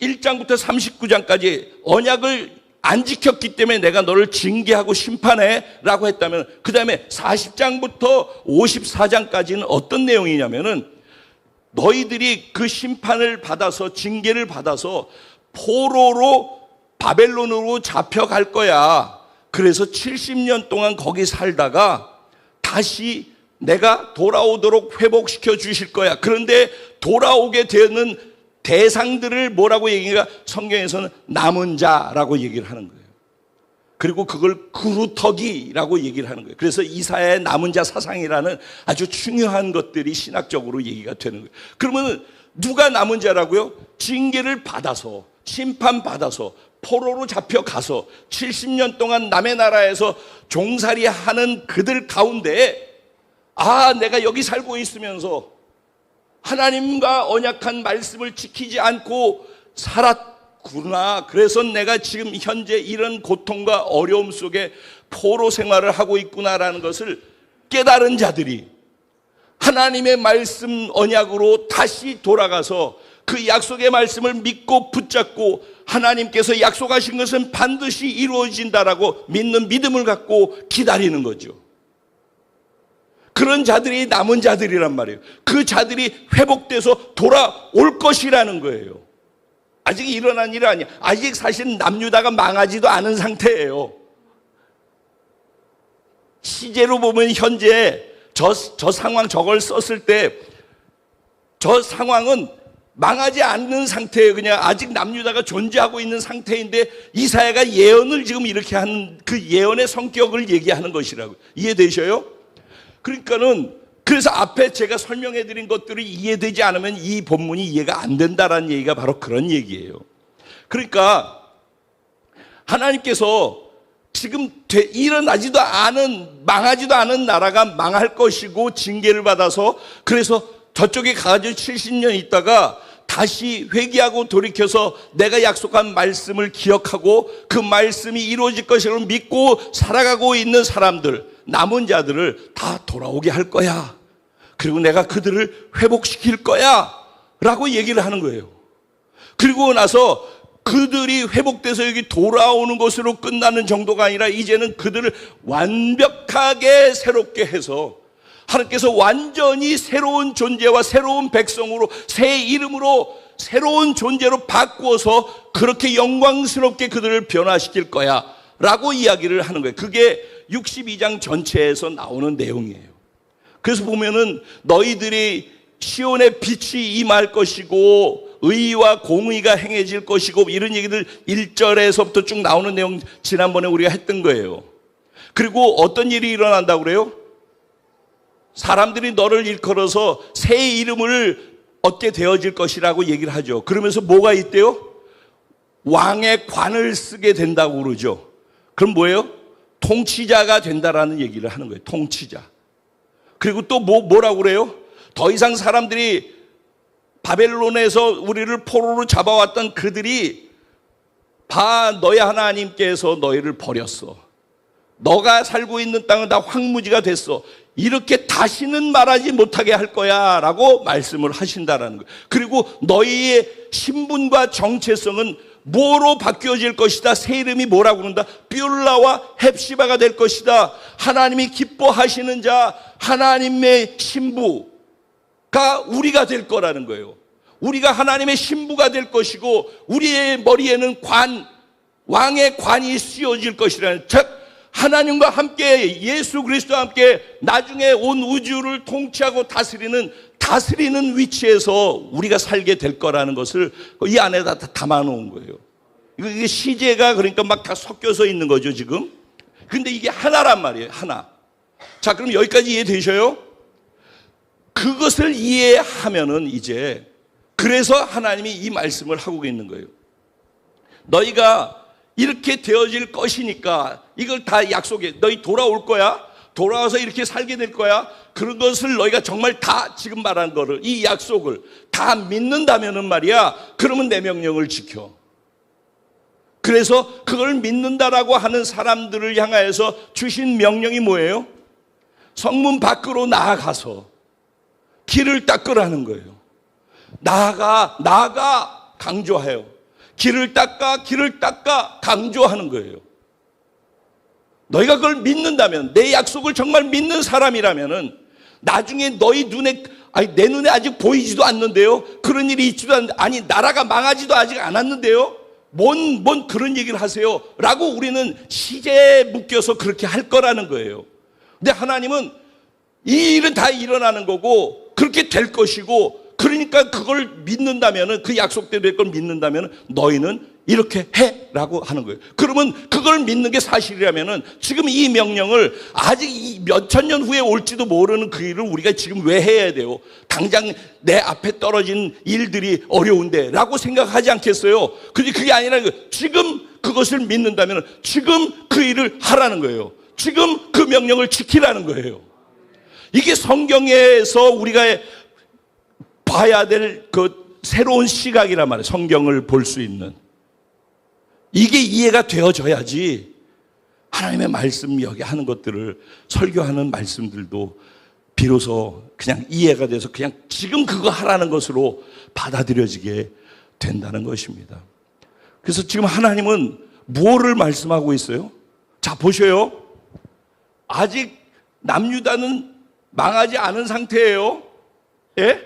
1장부터 39장까지 언약을 안 지켰기 때문에 내가 너를 징계하고 심판해 라고 했다면, 그 다음에 40장부터 54장까지는 어떤 내용이냐면은 너희들이 그 심판을 받아서 징계를 받아서 포로로 바벨론으로 잡혀갈 거야. 그래서 70년 동안 거기 살다가 다시 내가 돌아오도록 회복시켜 주실 거야. 그런데 돌아오게 되는 대상들을 뭐라고 얘기가 성경에서는 남은 자라고 얘기를 하는 거예요. 그리고 그걸 그루터기라고 얘기를 하는 거예요. 그래서 이사야의 남은 자 사상이라는 아주 중요한 것들이 신학적으로 얘기가 되는 거예요. 그러면 누가 남은 자라고요? 징계를 받아서, 심판받아서 포로로 잡혀가서 70년 동안 남의 나라에서 종살이 하는 그들 가운데, 아, 내가 여기 살고 있으면서 하나님과 언약한 말씀을 지키지 않고 살았구나. 그래서 내가 지금 현재 이런 고통과 어려움 속에 포로 생활을 하고 있구나라는 것을 깨달은 자들이 하나님의 말씀 언약으로 다시 돌아가서 그 약속의 말씀을 믿고 붙잡고 하나님께서 약속하신 것은 반드시 이루어진다라고 믿는 믿음을 갖고 기다리는 거죠. 그런 자들이 남은 자들이란 말이에요. 그 자들이 회복돼서 돌아올 것이라는 거예요. 아직 일어난 일이 아니야. 아직 사실 남유다가 망하지도 않은 상태예요. 시제로 보면 현재 저 상황, 저걸 썼을 때 저 상황은 망하지 않는 상태예요. 그냥 아직 남유다가 존재하고 있는 상태인데 이사야가 예언을 지금 이렇게 하는 그 예언의 성격을 얘기하는 것이라고. 이해되셔요? 그러니까는 그래서 앞에 제가 설명해 드린 것들이 이해되지 않으면 이 본문이 이해가 안 된다라는 얘기가 바로 그런 얘기예요. 그러니까 하나님께서 지금 일어나지도 않은, 망하지도 않은 나라가 망할 것이고 징계를 받아서 그래서 저쪽에 가가지고 70년 있다가 다시 회개하고 돌이켜서 내가 약속한 말씀을 기억하고 그 말씀이 이루어질 것이라고 믿고 살아가고 있는 사람들, 남은 자들을 다 돌아오게 할 거야. 그리고 내가 그들을 회복시킬 거야 라고 얘기를 하는 거예요. 그리고 나서 그들이 회복돼서 여기 돌아오는 것으로 끝나는 정도가 아니라 이제는 그들을 완벽하게 새롭게 해서 하나님께서 완전히 새로운 존재와 새로운 백성으로 새 이름으로 새로운 존재로 바꾸어서 그렇게 영광스럽게 그들을 변화시킬 거야 라고 이야기를 하는 거예요. 그게 62장 전체에서 나오는 내용이에요. 그래서 보면은 너희들이 시온의 빛이 임할 것이고 의와 공의가 행해질 것이고 이런 얘기들 1절에서부터 쭉 나오는 내용 지난번에 우리가 했던 거예요. 그리고 어떤 일이 일어난다고 그래요? 사람들이 너를 일컬어서 새 이름을 얻게 되어질 것이라고 얘기를 하죠. 그러면서 뭐가 있대요? 왕의 관을 쓰게 된다고 그러죠. 그럼 뭐예요? 통치자가 된다라는 얘기를 하는 거예요. 통치자. 그리고 또 뭐라고 그래요? 더 이상 사람들이 바벨론에서 우리를 포로로 잡아왔던 그들이 너희 하나님께서 너희를 버렸어. 너가 살고 있는 땅은 다 황무지가 됐어. 이렇게 다시는 말하지 못하게 할 거야 라고 말씀을 하신다라는 거예요. 그리고 너희의 신분과 정체성은 뭐로 바뀌어질 것이다. 새 이름이 뭐라고 그런다? 뷸라와 헵시바가 될 것이다. 하나님이 기뻐하시는 자, 하나님의 신부가 우리가 될 거라는 거예요. 우리가 하나님의 신부가 될 것이고 우리의 머리에는 왕의 관이 씌워질 것이라는, 즉 하나님과 함께 예수 그리스도와 함께 나중에 온 우주를 통치하고 다스리는 위치에서 우리가 살게 될 거라는 것을 이 안에다 담아 놓은 거예요. 이게 시제가 그러니까 막 다 섞여서 있는 거죠 지금. 근데 이게 하나란 말이에요. 하나. 자, 그럼 여기까지 이해되셔요? 그것을 이해하면은 이제 그래서 하나님이 이 말씀을 하고 있는 거예요. 너희가 이렇게 되어질 것이니까 이걸 다 약속해. 너희 돌아올 거야. 돌아와서 이렇게 살게 될 거야. 그런 것을 너희가 정말 다 지금 말한 거를, 이 약속을 다 믿는다면은 말이야, 그러면 내 명령을 지켜. 그래서 그걸 믿는다라고 하는 사람들을 향하여서 주신 명령이 뭐예요? 성문 밖으로 나아가서 길을 닦으라는 거예요. 나아가 강조해요. 길을 닦아 강조하는 거예요. 너희가 그걸 믿는다면, 내 약속을 정말 믿는 사람이라면은 나중에 너희 눈에, 내 눈에 아직 보이지도 않는데요. 그런 일이 있지도 않는데, 나라가 망하지도 아직 않았는데요. 뭔 그런 얘기를 하세요? 라고 우리는 시제에 묶여서 그렇게 할 거라는 거예요. 근데 하나님은 이 일은 다 일어나는 거고 그렇게 될 것이고, 그러니까 그걸 믿는다면은, 그 약속대로 될 걸 믿는다면은 너희는 이렇게 해 라고 하는 거예요. 그러면 그걸 믿는 게 사실이라면은 지금 이 명령을 아직 몇천 년 후에 올지도 모르는 그 일을 우리가 지금 왜 해야 돼요? 당장 내 앞에 떨어진 일들이 어려운데 라고 생각하지 않겠어요? 근데 그게 아니라 지금 그것을 믿는다면 지금 그 일을 하라는 거예요. 지금 그 명령을 지키라는 거예요. 이게 성경에서 우리가 봐야 될 그 새로운 시각이란 말이에요. 성경을 볼 수 있는. 이게 이해가 되어져야지 하나님의 말씀 여기 하는 것들을, 설교하는 말씀들도 비로소 그냥 이해가 돼서 그냥 지금 그거 하라는 것으로 받아들여지게 된다는 것입니다. 그래서 지금 하나님은 무엇을 말씀하고 있어요? 자, 보셔요. 아직 남유다는 망하지 않은 상태예요. 예?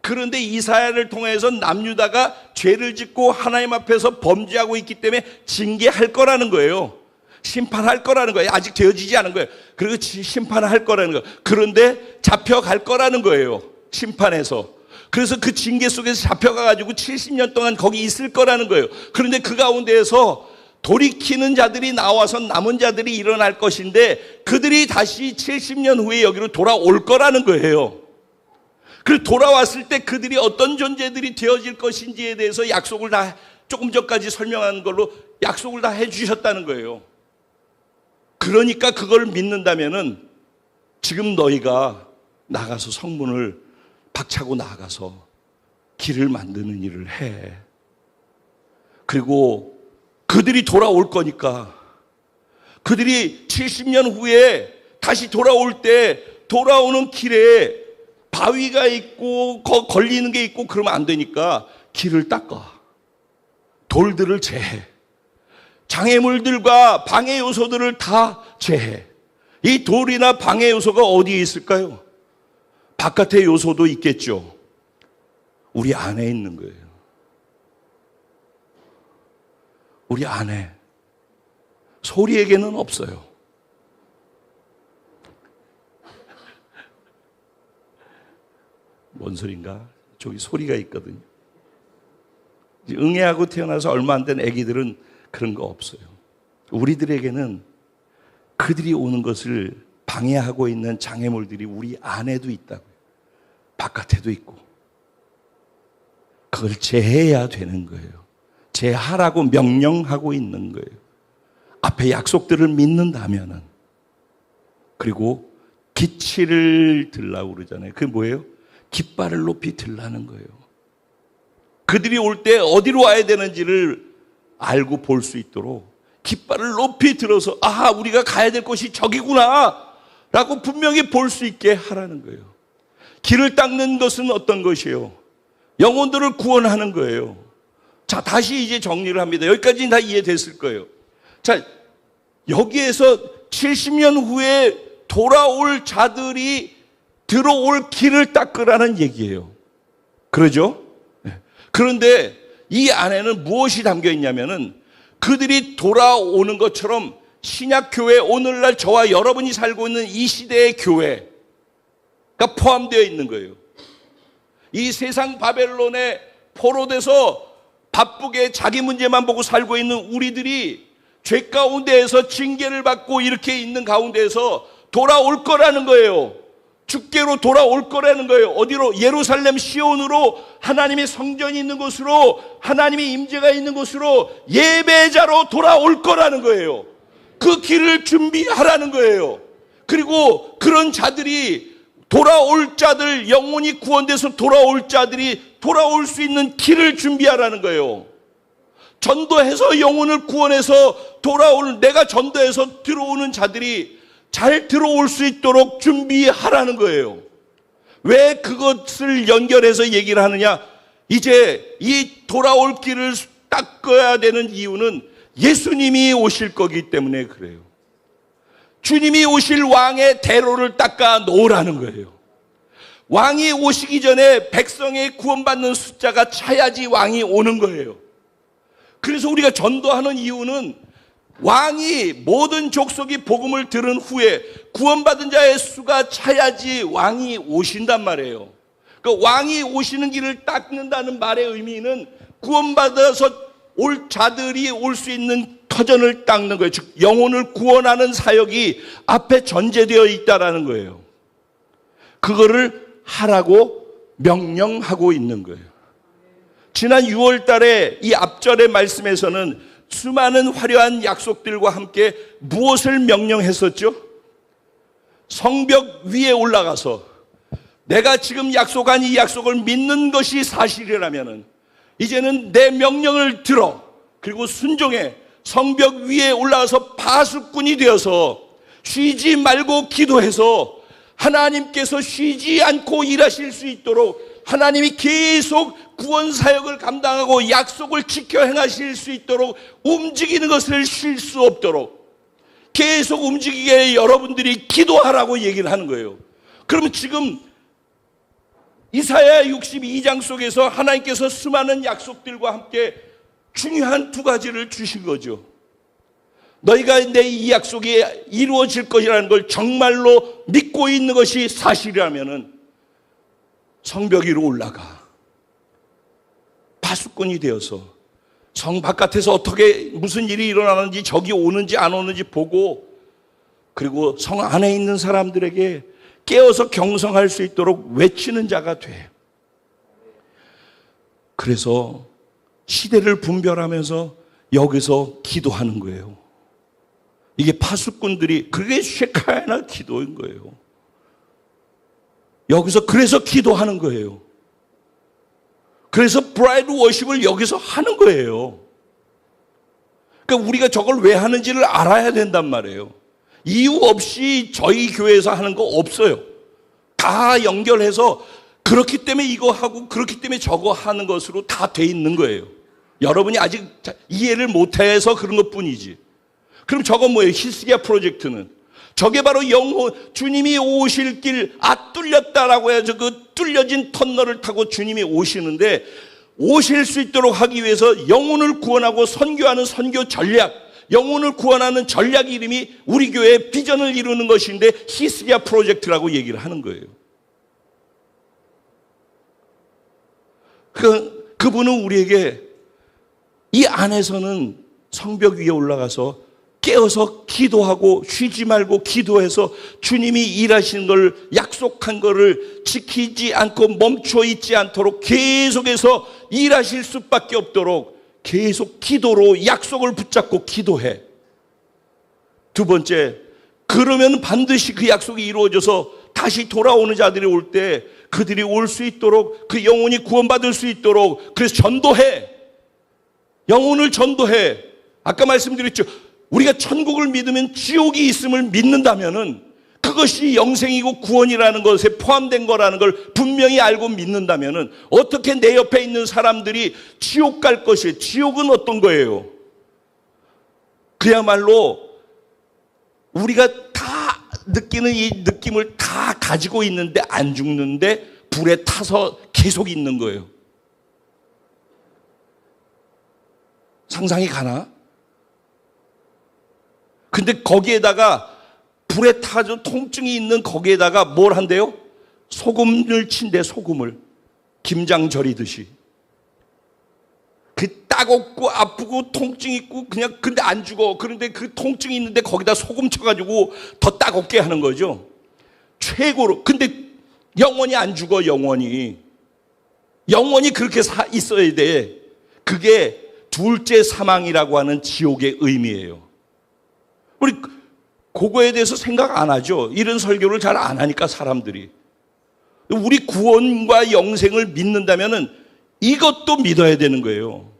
그런데 이사야를 통해서 남유다가 죄를 짓고 하나님 앞에서 범죄하고 있기 때문에 징계할 거라는 거예요. 심판할 거라는 거예요. 아직 되어지지 않은 거예요. 그리고 심판할 거라는 거예요. 그런데 잡혀갈 거라는 거예요. 심판에서. 그래서 그 징계 속에서 잡혀가가지고 70년 동안 거기 있을 거라는 거예요. 그런데 그 가운데에서 돌이키는 자들이 나와서 남은 자들이 일어날 것인데 그들이 다시 70년 후에 여기로 돌아올 거라는 거예요. 그리고 돌아왔을 때 그들이 어떤 존재들이 되어질 것인지에 대해서 약속을 다 조금 전까지 설명한 걸로 약속을 다 해주셨다는 거예요. 그러니까 그걸 믿는다면은 지금 너희가 나가서 성문을 박차고 나가서 길을 만드는 일을 해. 그리고 그들이 돌아올 거니까 그들이 70년 후에 다시 돌아올 때 돌아오는 길에 바위가 있고 걸리는 게 있고 그러면 안 되니까 길을 닦아. 돌들을 제해. 장애물들과 방해 요소들을 다 제해. 이 돌이나 방해 요소가 어디에 있을까요? 바깥의 요소도 있겠죠. 우리 안에 있는 거예요. 우리 안에. 소리에게는 없어요. 뭔 소린가? 저기 소리가 있거든요. 응애하고 태어나서 얼마 안 된 아기들은 그런 거 없어요. 우리들에게는 그들이 오는 것을 방해하고 있는 장애물들이 우리 안에도 있다고요. 바깥에도 있고. 그걸 제해야 되는 거예요. 제하라고 명령하고 있는 거예요. 앞에 약속들을 믿는다면은. 그리고 기치를 들라고 그러잖아요. 그게 뭐예요? 깃발을 높이 들라는 거예요. 그들이 올 때 어디로 와야 되는지를 알고 볼 수 있도록 깃발을 높이 들어서 아, 우리가 가야 될 곳이 저기구나 라고 분명히 볼 수 있게 하라는 거예요. 길을 닦는 것은 어떤 것이에요? 영혼들을 구원하는 거예요. 자, 다시 이제 정리를 합니다. 여기까지는 다 이해됐을 거예요. 자, 여기에서 70년 후에 돌아올 자들이 들어올 길을 닦으라는 얘기예요. 그러죠? 그런데 이 안에는 무엇이 담겨 있냐면은 그들이 돌아오는 것처럼 신약교회, 오늘날 저와 여러분이 살고 있는 이 시대의 교회가 포함되어 있는 거예요. 이 세상 바벨론에 포로돼서 바쁘게 자기 문제만 보고 살고 있는 우리들이 죄 가운데에서 징계를 받고 이렇게 있는 가운데에서 돌아올 거라는 거예요. 주께로 돌아올 거라는 거예요. 어디로? 예루살렘 시온으로, 하나님의 성전이 있는 곳으로, 하나님의 임재가 있는 곳으로 예배자로 돌아올 거라는 거예요. 그 길을 준비하라는 거예요. 그리고 그런 자들이 돌아올 자들, 영혼이 구원돼서 돌아올 자들이 돌아올 수 있는 길을 준비하라는 거예요. 전도해서 영혼을 구원해서 돌아오는, 내가 전도해서 들어오는 자들이 잘 들어올 수 있도록 준비하라는 거예요. 왜 그것을 연결해서 얘기를 하느냐? 이제 이 돌아올 길을 닦아야 되는 이유는 예수님이 오실 거기 때문에 그래요. 주님이 오실 왕의 대로를 닦아 놓으라는 거예요. 왕이 오시기 전에 백성의 구원받는 숫자가 차야지 왕이 오는 거예요. 그래서 우리가 전도하는 이유는 왕이 모든 족속이 복음을 들은 후에 구원받은 자의 수가 차야지 왕이 오신단 말이에요. 그 왕이 오시는 길을 닦는다는 말의 의미는 구원받아서 올 자들이 올 수 있는 터전을 닦는 거예요. 즉 영혼을 구원하는 사역이 앞에 전제되어 있다라는 거예요. 그거를 하라고 명령하고 있는 거예요. 지난 6월 달에 이 앞절의 말씀에서는 수많은 화려한 약속들과 함께 무엇을 명령했었죠? 성벽 위에 올라가서 내가 지금 약속한 이 약속을 믿는 것이 사실이라면 이제는 내 명령을 들어 그리고 순종해 성벽 위에 올라가서 파수꾼이 되어서 쉬지 말고 기도해서 하나님께서 쉬지 않고 일하실 수 있도록, 하나님이 계속 구원 사역을 감당하고 약속을 지켜 행하실 수 있도록 움직이는 것을 쉴 수 없도록 계속 움직이게 여러분들이 기도하라고 얘기를 하는 거예요. 그러면 지금 이사야 62장 속에서 하나님께서 수많은 약속들과 함께 중요한 두 가지를 주신 거죠. 너희가 내 이 약속이 이루어질 것이라는 걸 정말로 믿고 있는 것이 사실이라면은 성벽 위로 올라가 파수꾼이 되어서 성 바깥에서 어떻게 무슨 일이 일어나는지, 적이 오는지 안 오는지 보고, 그리고 성 안에 있는 사람들에게 깨어서 경성할 수 있도록 외치는 자가 돼. 그래서 시대를 분별하면서 여기서 기도하는 거예요. 이게 파수꾼들이, 그게 쉐카야나 기도인 거예요. 여기서 그래서 기도하는 거예요. 그래서 브라이드 워십을 여기서 하는 거예요. 그러니까 우리가 저걸 왜 하는지를 알아야 된단 말이에요. 이유 없이 저희 교회에서 하는 거 없어요. 다 연결해서 그렇기 때문에 이거 하고 그렇기 때문에 저거 하는 것으로 다 돼 있는 거예요. 여러분이 아직 이해를 못해서 그런 것뿐이지. 그럼 저건 뭐예요? 히스기야 프로젝트는 저게 바로 영혼, 주님이 오실 길, 뚫렸다라고 해야죠. 그 뚫려진 터널을 타고 주님이 오시는데, 오실 수 있도록 하기 위해서 영혼을 구원하고 선교하는 선교 전략, 영혼을 구원하는 전략 이름이 우리 교회의 비전을 이루는 것인데 히스기야 프로젝트라고 얘기를 하는 거예요. 그분은 우리에게 이 안에서는 성벽 위에 올라가서 깨어서 기도하고 쉬지 말고 기도해서 주님이 일하시는 걸, 약속한 거를 지키지 않고 멈춰 있지 않도록 계속해서 일하실 수밖에 없도록 계속 기도로 약속을 붙잡고 기도해. 두 번째, 그러면 반드시 그 약속이 이루어져서 다시 돌아오는 자들이 올 때 그들이 올 수 있도록, 그 영혼이 구원받을 수 있도록, 그래서 전도해. 영혼을 전도해. 아까 말씀드렸죠. 우리가 천국을 믿으면 지옥이 있음을 믿는다면은 그것이 영생이고 구원이라는 것에 포함된 거라는 걸 분명히 알고 믿는다면은 어떻게 내 옆에 있는 사람들이 지옥 갈 것이에요? 지옥은 어떤 거예요? 그야말로 우리가 다 느끼는 이 느낌을 다 가지고 있는데 안 죽는데 불에 타서 계속 있는 거예요. 상상이 가나? 근데 거기에다가 불에 타서 통증이 있는 거기에다가 뭘 한대요? 소금을 친대, 소금을. 김장 절이듯이. 그 따갑고 아프고 통증 있고 그냥 근데 안 죽어. 그런데 그 통증이 있는데 거기다 소금 쳐가지고 더 따갑게 하는 거죠. 최고로. 근데 영원히 안 죽어, 영원히. 영원히 그렇게 있어야 돼. 그게 둘째 사망이라고 하는 지옥의 의미예요. 우리 그거에 대해서 생각 안 하죠. 이런 설교를 잘 안 하니까 사람들이. 우리 구원과 영생을 믿는다면은 이것도 믿어야 되는 거예요.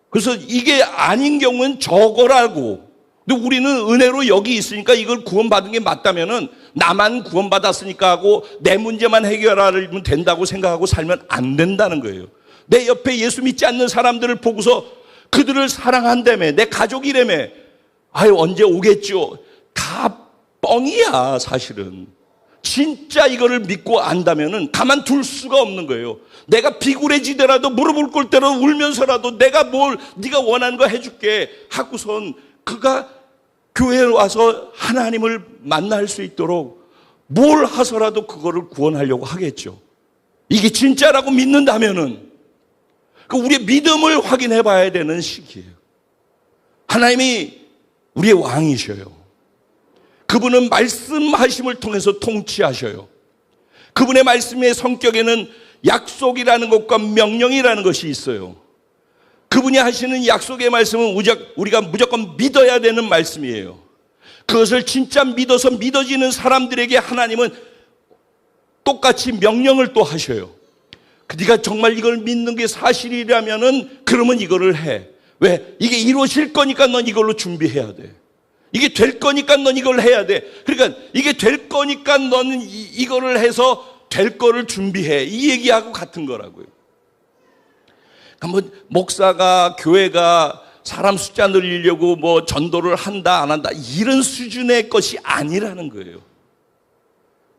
그래서 이게 아닌 경우는 저거라고. 근데 우리는 은혜로 여기 있으니까 이걸 구원받은 게 맞다면은 나만 구원받았으니까 하고 내 문제만 해결하면 된다고 생각하고 살면 안 된다는 거예요. 내 옆에 예수 믿지 않는 사람들을 보고서 그들을 사랑한다며, 내 가족이라며, 아유 언제 오겠죠. 다 뻥이야 사실은. 진짜 이거를 믿고 안다면은 가만둘 수가 없는 거예요. 내가 비굴해지더라도 무릎을 꿇더라도 울면서라도 내가 뭘 네가 원하는 거 해줄게 하고선 그가 교회에 와서 하나님을 만날 수 있도록 뭘 하서라도 그거를 구원하려고 하겠죠. 이게 진짜라고 믿는다면은 우리의 믿음을 확인해 봐야 되는 시기예요. 하나님이 우리의 왕이셔요. 그분은 말씀하심을 통해서 통치하셔요. 그분의 말씀의 성격에는 약속이라는 것과 명령이라는 것이 있어요. 그분이 하시는 약속의 말씀은 우리가 무조건 믿어야 되는 말씀이에요. 그것을 진짜 믿어서 믿어지는 사람들에게 하나님은 똑같이 명령을 또 하셔요. 네가 정말 이걸 믿는 게 사실이라면은 그러면 이거를 해. 왜? 이게 이루어질 거니까 넌 이걸로 준비해야 돼. 이게 될 거니까 넌 이걸 해야 돼. 그러니까 이게 될 거니까 너는 이거를 해서 될 거를 준비해. 이 얘기하고 같은 거라고요. 그러니까 뭐 목사가, 교회가 사람 숫자 늘리려고 뭐 전도를 한다 안 한다 이런 수준의 것이 아니라는 거예요.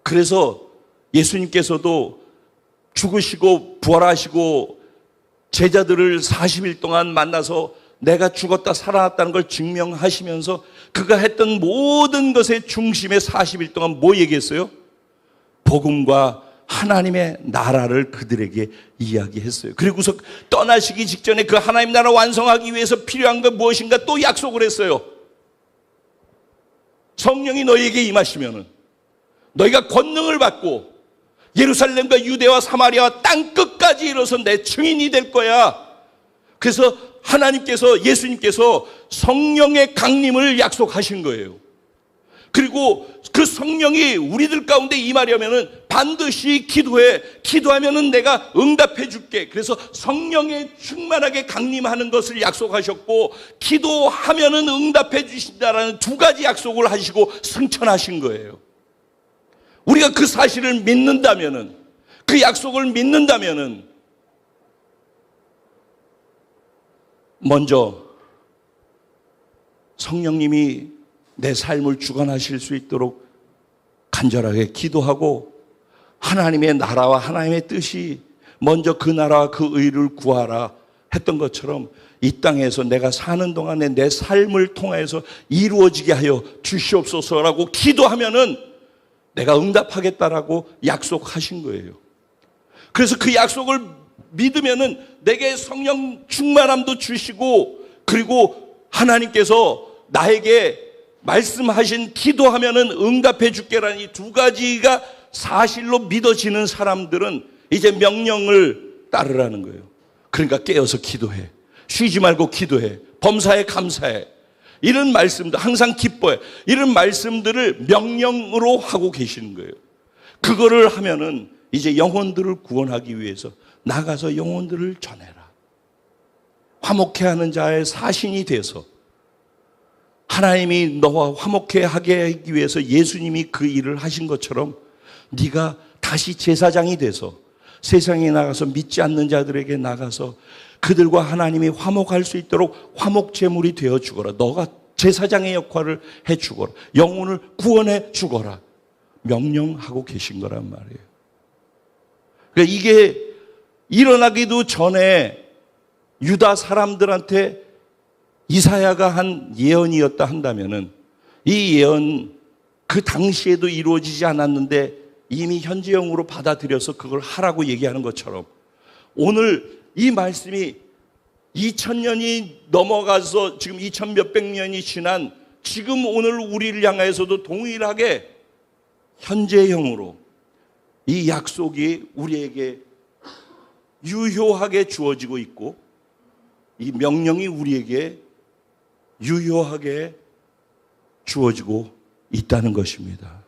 그래서 예수님께서도 죽으시고 부활하시고 제자들을 40일 동안 만나서 내가 죽었다 살아났다는 걸 증명하시면서 그가 했던 모든 것의 중심에 40일 동안 뭐 얘기했어요? 복음과 하나님의 나라를 그들에게 이야기했어요. 그리고서 떠나시기 직전에 그 하나님 나라 완성하기 위해서 필요한 건 무엇인가 또 약속을 했어요. 성령이 너희에게 임하시면은 너희가 권능을 받고 예루살렘과 유대와 사마리아와 땅 끝까지 이뤄서 내 증인이 될 거야. 그래서 하나님께서, 예수님께서 성령의 강림을 약속하신 거예요. 그리고 그 성령이 우리들 가운데 임하려면은 반드시 기도해. 기도하면은 내가 응답해 줄게. 그래서 성령에 충만하게 강림하는 것을 약속하셨고, 기도하면은 응답해 주신다라는 두 가지 약속을 하시고 승천하신 거예요. 우리가 그 사실을 믿는다면은, 그 약속을 믿는다면은, 먼저 성령님이 내 삶을 주관하실 수 있도록 간절하게 기도하고 하나님의 나라와 하나님의 뜻이 먼저 그 나라와 그 의를 구하라 했던 것처럼 이 땅에서 내가 사는 동안에 내 삶을 통해서 이루어지게 하여 주시옵소서라고 기도하면은 내가 응답하겠다라고 약속하신 거예요. 그래서 그 약속을 믿으면은 내게 성령 충만함도 주시고, 그리고 하나님께서 나에게 말씀하신 기도하면은 응답해 줄게라는 이 두 가지가 사실로 믿어지는 사람들은 이제 명령을 따르라는 거예요. 그러니까 깨어서 기도해. 쉬지 말고 기도해. 범사에 감사해. 이런 말씀들, 항상 기뻐해. 이런 말씀들을 명령으로 하고 계시는 거예요. 그거를 하면은 이제 영혼들을 구원하기 위해서 나가서 영혼들을 전해라. 화목해 하는 자의 사신이 돼서 하나님이 너와 화목해 하게 하기 위해서 예수님이 그 일을 하신 것처럼 네가 다시 제사장이 돼서 세상에 나가서 믿지 않는 자들에게 나가서 그들과 하나님이 화목할 수 있도록 화목 제물이 되어 주거라. 너가 제사장의 역할을 해 주거라. 영혼을 구원해 주거라. 명령하고 계신 거란 말이에요. 그러니까 이게 일어나기도 전에 유다 사람들한테 이사야가 한 예언이었다 한다면은 이 예언 그 당시에도 이루어지지 않았는데 이미 현재형으로 받아들여서 그걸 하라고 얘기하는 것처럼 오늘 이 말씀이 2000년이 넘어가서 지금 2000 몇백 년이 지난 지금 오늘 우리를 향하여서도 동일하게 현재형으로 이 약속이 우리에게 유효하게 주어지고 있고 이 명령이 우리에게 유효하게 주어지고 있다는 것입니다.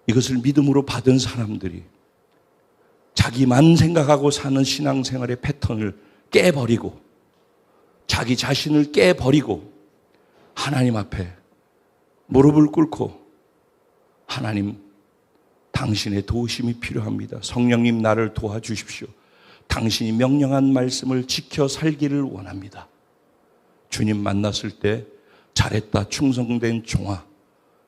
이것을 믿음으로 받은 사람들이 자기만 생각하고 사는 신앙생활의 패턴을 깨버리고 자기 자신을 깨버리고 하나님 앞에 무릎을 꿇고 하나님, 당신의 도우심이 필요합니다. 성령님 나를 도와주십시오. 당신이 명령한 말씀을 지켜 살기를 원합니다. 주님 만났을 때 잘했다, 충성된 종아,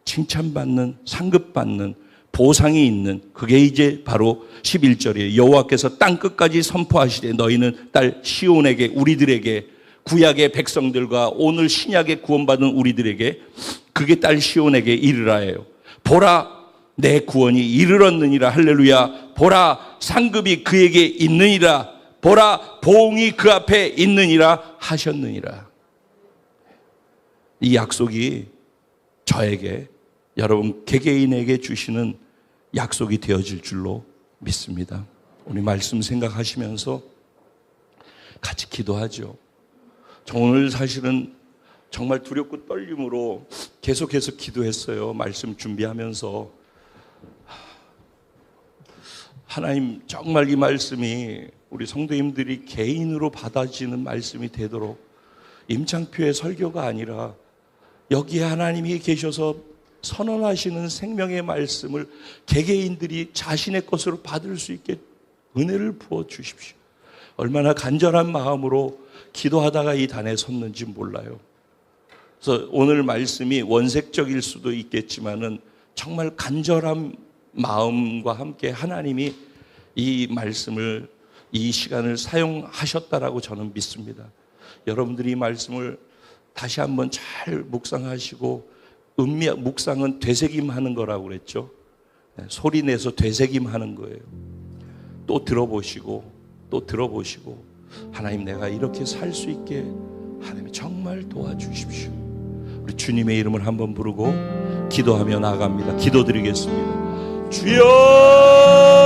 칭찬받는, 상급받는, 보상이 있는, 그게 이제 바로 11절이에요. 여호와께서 땅끝까지 선포하시되 너희는 딸 시온에게, 우리들에게, 구약의 백성들과 오늘 신약에 구원받은 우리들에게, 그게 딸 시온에게 이르라예요. 보라, 내 구원이 이르렀느니라. 할렐루야. 보라, 상급이 그에게 있느니라. 보라, 보응이 그 앞에 있느니라 하셨느니라. 이 약속이 저에게, 여러분 개개인에게 주시는 약속이 되어질 줄로 믿습니다. 우리 말씀 생각하시면서 같이 기도하죠. 저 오늘 사실은 정말 두렵고 떨림으로 계속해서 기도했어요. 말씀 준비하면서. 하나님, 정말 이 말씀이 우리 성도님들이 개인으로 받아지는 말씀이 되도록 임창표의 설교가 아니라 여기에 하나님이 계셔서 선언하시는 생명의 말씀을 개개인들이 자신의 것으로 받을 수 있게 은혜를 부어 주십시오. 얼마나 간절한 마음으로 기도하다가 이 단에 섰는지 몰라요. 그래서 오늘 말씀이 원색적일 수도 있겠지만은 정말 간절한 마음과 함께 하나님이 이 말씀을, 이 시간을 사용하셨다라고 저는 믿습니다. 여러분들이 이 말씀을 다시 한번 잘 묵상하시고, 묵상은 되새김하는 거라고 그랬죠. 소리 내서 되새김하는 거예요. 또 들어보시고 또 들어보시고, 하나님 내가 이렇게 살 수 있게 하나님이 정말 도와주십시오. 우리 주님의 이름을 한번 부르고 기도하며 나아갑니다. 기도드리겠습니다. 주여!